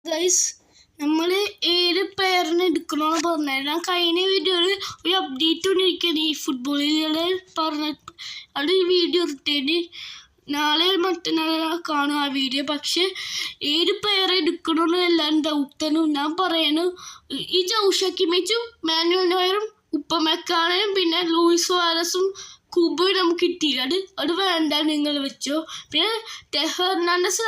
Guys, നമ്മൾ ഏത് പ്ലെയറിനെ എടുക്കണമെന്ന് പറഞ്ഞാൽ ഞാൻ കഴിഞ്ഞ വീഡിയോയിൽ ഒരു അപ്ഡേറ്റ് കൊണ്ടിരിക്കുകയാണ് ഈ ഫുട്ബോളിൽ പറഞ്ഞ അത് ഈ വീഡിയോ എടുത്തതിന് നാളെ മറ്റന്നാൾ കാണും ആ വീഡിയോ. പക്ഷെ ഏത് പ്ലെയറെ എടുക്കണമെന്ന് എല്ലാവരും ഡൗട്ടാണ്. ഞാൻ പറയുന്നു, ഈ ജൗഷക്കിമിച്ചും മാനുവൽ നോയറും ഉപ്പമെക്കാണയും പിന്നെ ലൂയിസ് വാരസും കുബയും നമുക്ക് കിട്ടിയില്ല. അത് വേണ്ട, നിങ്ങൾ വെച്ചോ. പിന്നെ ഹെർണാണ്ടസ്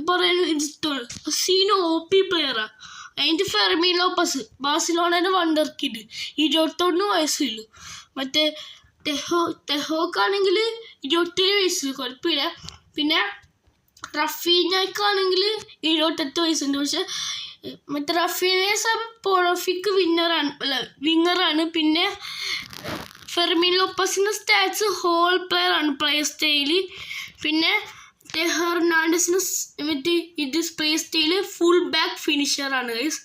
പറയുന്നു ഇഷ്ടമാണ്. സീനോ OP പ്ലെയറാണ്. അതിൻ്റെ ഫെർമീൻ ലോപ്പസ് ബാഴ്സലോണയുടെ വണ്ടർ കിഡ്, 21 വയസ്സുള്ളൂ. മറ്റേ ടെഹോക്കാണെങ്കിൽ 27 വയസ്സ്, കുഴപ്പമില്ല. പിന്നെ റഫീനയ്ക്കാണെങ്കിൽ 28 വയസ്സുണ്ട്. പക്ഷെ മറ്റേ റഫീനെ പോളോഫിക്ക് വിങ്ങറാണ്. പിന്നെ ഫെർമീൻ ലോപ്പസിൻ്റെ സ്റ്റാറ്റ്സ് ഹോൾ പ്ലെയർ ആണ്, പ്ലെയർ സ്റ്റൈല്. പിന്നെ ഹെർണാണ്ടസിന് മറ്റേ പ്ലെയർ സ്റ്റൈല് ഫുൾ ബാക്ക് ഫിനിഷറാണ്. ഗൈസ്,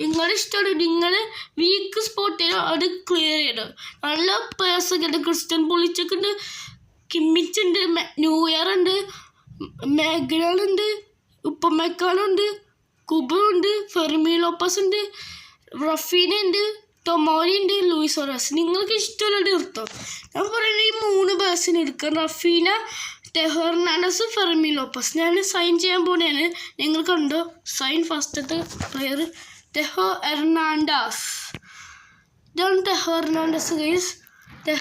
നിങ്ങളുടെ ഇഷ്ടമാണ്. നിങ്ങൾ വീക്ക് സ്പോട്ട് ചെയ്യണം, അത് ക്ലിയർ ചെയ്യണം. നല്ല പ്ലെയേഴ്സൊക്കെ ഉണ്ട്. ക്രിസ്റ്റ്യൻ പുളിച്ചൊക്കെ ഉണ്ട്, കിമ്മിച്ച് ഉണ്ട്, ന്യൂയർ ഉണ്ട്, മെഗ്നലുണ്ട്, ഉപ്പമെക്കാളുണ്ട്, കുബുണ്ട്, ഫെർമീൻ ലോപ്പസ് ഉണ്ട്, റഫീന ഉണ്ട്, ടൊമോരി ഉണ്ട്, ലൂയിസ് വാരസ്. നിങ്ങൾക്ക് ഇഷ്ടമുള്ളത് എടുത്തോ. ഞാൻ പറയുന്നത് ഈ 3 പേഴ്സിന് എടുക്കാം: റഫീന, ഹെർണാണ്ടസ്, ഫെർമീൻ ലോപ്പസ്. ഞാൻ സൈൻ ചെയ്യാൻ പോണെയാണ്. നിങ്ങൾ കണ്ടോ സൈൻ ഫസ്റ്റത്തെ പ്ലെയർ ഹെർണാണ്ടസ്. ഇതാണ് ഹെർണാണ്ടസ്. ഗൈസ്,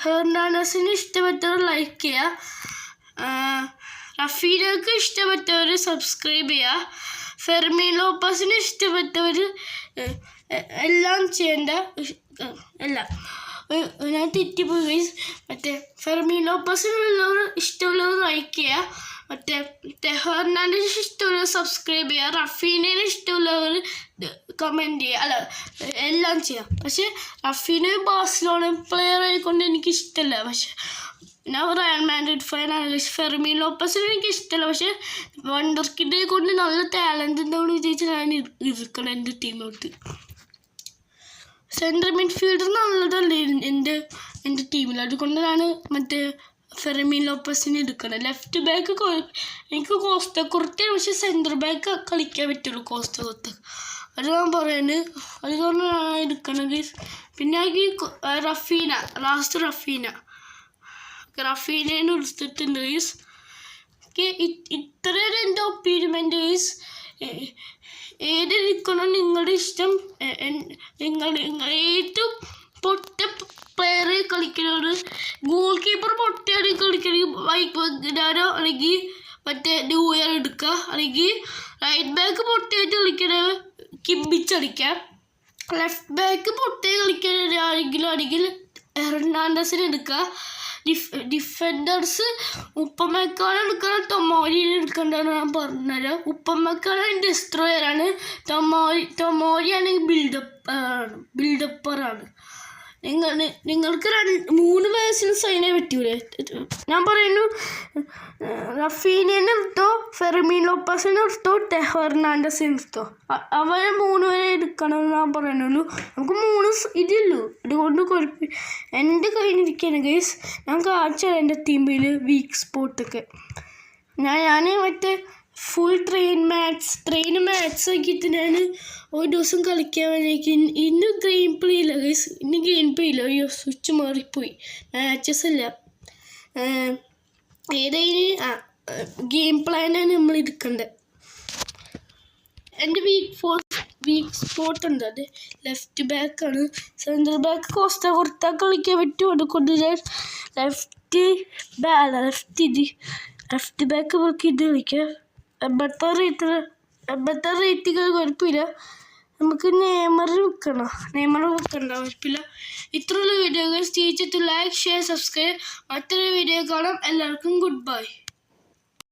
ഹെർണാണ്ടസിന് ഇഷ്ടപ്പെട്ടവർ ലൈക്ക് ചെയ്യുക, റഫീനക്ക് ഇഷ്ടപ്പെട്ടവർ സബ്സ്ക്രൈബ് ചെയ്യുക, ഫെർമീൻ ലോപ്പസിന് ഇഷ്ടപ്പെട്ടവർ എല്ലാം ചെയ്യേണ്ട എല്ലാം. ഞാൻ തെറ്റിപ്പോയി ഗൈസ്. മറ്റേ ഫെർമീൻ ലോപ്പസിനുള്ളവർ ഇഷ്ടമുള്ളവർ ലൈക്ക് ചെയ്യുക, മറ്റേ ഹെർണാണ്ടസിന് ഇഷ്ടമുള്ളവർ സബ്സ്ക്രൈബ് ചെയ്യുക, റഫീനേനെ ഇഷ്ടമുള്ളവർ കമൻറ്റ് ചെയ്യുക, അല്ല എല്ലാം ചെയ്യാം. പക്ഷെ റഫീന ബാഴ്സലോണ പ്ലെയർ ആയിക്കൊണ്ട് എനിക്ക് ഇഷ്ടമല്ല. പക്ഷെ ഞാൻ റയൽ മാഡ്രിഡ് ഫാനാണ്. ഫെർമീൻ ലോപ്പസിന് എനിക്ക് ഇഷ്ടമല്ല. പക്ഷെ വണ്ടർ കിഡ് കൊണ്ട് നല്ല ടാലൻ്റ് എന്താണെന്ന് വിചാരിച്ച് ഞാൻ ഇരിക്കണം എൻ്റെ ടീമിലോട്ട്. സെൻട്രൽ മിഡ്ഫീൽഡർ നല്ലതല്ലേ എൻ്റെ ടീമിൽ, അതുകൊണ്ട് ഞാൻ മറ്റേ ഫെർമീൻ ലോപ്പസിന് എടുക്കണം. ലെഫ്റ്റ് ബാക്ക് എനിക്ക് കോസ്റ്റ കുർത്തിയാണ്, പക്ഷെ സെൻറ്റർ ബാക്ക് കളിക്കാൻ പറ്റുള്ളൂ കോസ്റ്റ കുർത്ത. അത് ഞാൻ പറയുന്നത്, അതുകൊണ്ട് ഞാൻ എടുക്കണം ഗൈസ്. പിന്നെ ഈ റഫീനേനെ എടുത്തിട്ടുണ്ട് ഗൈസ്. ഇത്രയും എൻ്റെ ഒപ്പീനിയൻ ഗൈസ്. ഏത് എടുക്കണം നിങ്ങളുടെ ഇഷ്ടം. ഏറ്റവും പൊട്ട പ്ലെയർ കളിക്കുന്നവർ, ഗോൾ കീപ്പർ പൊട്ടയാണ് കളിക്കണമെങ്കിൽ വൈക്നാരോ അല്ലെങ്കിൽ മറ്റേ ന്യൂയർ എടുക്കുക, അല്ലെങ്കിൽ റൈറ്റ് ബാക്ക് പൊട്ടയായിട്ട് കളിക്കണത് കിമ്മിച്ചടിക്കാം, ലെഫ്റ്റ് ബാക്ക് പൊട്ടയെ കളിക്കണമെങ്കിൽ ഹെർണാണ്ടസിന് എടുക്കുക, ഡിഫൻഡേഴ്സ് ഉപ്പമെക്കാളും എടുക്കണം, ടൊമോരിനെ എടുക്കേണ്ടതാണ് ഞാൻ പറഞ്ഞുതരാം. ഉപ്പമെക്കാളും ഡിസ്ട്രോയറാണ്, ടൊമോരിയാണെങ്കിൽ ബിൽഡപ്പറാണ്. നിങ്ങൾക്ക് 3 വയസ്സിന് സൈൻ ചെയ്യാൻ പറ്റൂലേ? ഞാൻ പറയുന്നു, റഫീനേനെ എടുത്തോ, ഫെർമീൻ ലോപ്പസിനെ എടുത്തോ, ഹെർണാണ്ടസിനെ എടുത്തോ. അവരെ 3 പേരെ എടുക്കണമെന്ന് ഞാൻ പറയുന്നുള്ളൂ. നമുക്ക് 3 ഇതില്ലൂ, അതുകൊണ്ട് കുഴപ്പം എൻ്റെ കയ്യിലിരിക്കുകയാണ് ഗൈസ്. ഞാൻ കാണിച്ചാൽ എൻ്റെ ടീമിൽ വീക്ക് സ്പോട്ടൊക്കെ ഞാൻ മറ്റേ ഫുൾ ട്രെയിൻ മാച്ച് ആക്കിയിട്ട് ഞാൻ ഒരു ദിവസം കളിക്കാൻ വേണ്ടിക്ക്. ഇന്ന് ഗെയിം പ്ലേ ഇല്ല ഗൈസ്, ഇന്ന് ഗെയിം പ്ലേ ഇല്ല. അയ്യോ, സ്വിച്ച് മാറിപ്പോയി. മാച്ചസ് അല്ല, ഏതായാലും ഗെയിം പ്ലാനാണ് നമ്മൾ എടുക്കേണ്ടത്. എൻ്റെ വീക്ക് സ്പോട്ട് ഉണ്ട്, അത് ലെഫ്റ്റ് ബാക്കാണ്. സെൻട്രൽ ബാക്ക് കോസ്റ്റ കൊടുത്താൽ കളിക്കാൻ പറ്റും, അതുകൊണ്ട് ഞാൻ ലെഫ്റ്റ് ബാക്ക് നമുക്ക് ഇത് കളിക്കാം. 86 റേറ്റിംഗ് കുഴപ്പമില്ല. നമുക്ക് നെയ്മർ വെക്കണ്ട കുഴപ്പമില്ല. ഇത്രയുള്ള video guys. Like, share, subscribe. മറ്റൊരു വീഡിയോ കാണാം. എല്ലാവർക്കും ഗുഡ് ബൈ.